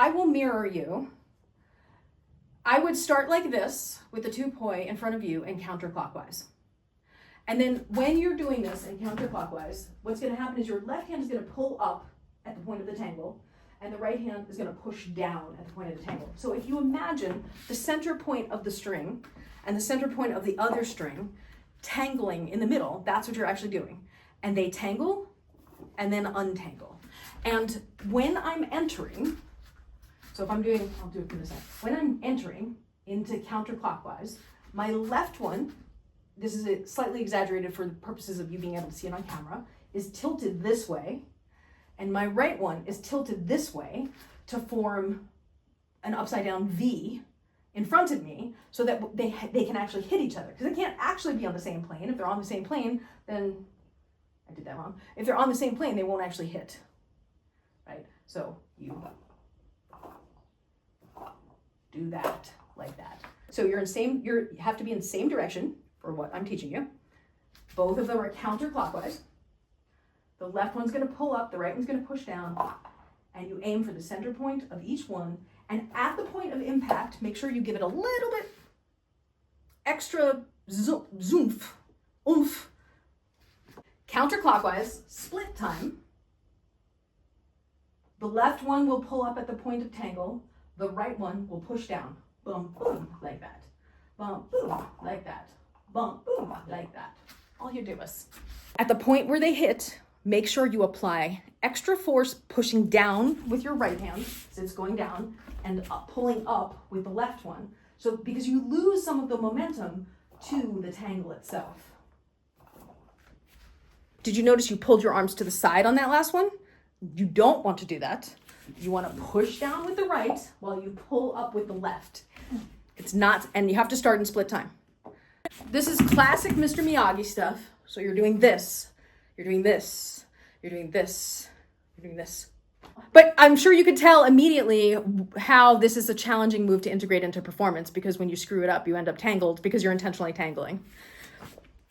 I will mirror you. I would start like this with the 2 poi in front of you and counterclockwise. And then when you're doing this in counterclockwise, what's going to happen is your left hand is going to pull up at the point of the tangle, and the right hand is going to push down at the point of the tangle. So if you imagine the center point of the string and the center point of the other string tangling in the middle, that's what you're actually doing. And they tangle and then untangle. And when I'm entering, so if I'm doing, I'll do it from this side. When I'm entering into counterclockwise, my left one, this is slightly exaggerated for the purposes of you being able to see it on camera, is tilted this way. And my right one is tilted this way to form an upside down V in front of me so that they can actually hit each other. Because they can't actually be on the same plane. If they're on the same plane, then, I did that wrong. If they're on the same plane, they won't actually hit, right? So you do that like that. So you have to be in the same direction for what I'm teaching you. Both of them are counterclockwise. The left one's going to pull up, the right one's going to push down, and you aim for the center point of each one. And at the point of impact, make sure you give it a little bit extra oomph. Counterclockwise, split time. The left one will pull up at the point of tangle. The right one will push down. Boom, boom, like that. Boom, boom, like that. Boom, boom, like that. All you do is, at the point where they hit, make sure you apply extra force pushing down with your right hand, so it's going down, and pulling up with the left one. So because you lose some of the momentum to the tangle itself. Did you notice you pulled your arms to the side on that last one? You don't want to do that. You want to push down with the right while you pull up with the left. It's not, and you have to start in split time. This is classic Mr. Miyagi stuff. So you're doing this, you're doing this, you're doing this, you're doing this. But I'm sure you could tell immediately how this is a challenging move to integrate into performance, because when you screw it up, you end up tangled because you're intentionally tangling.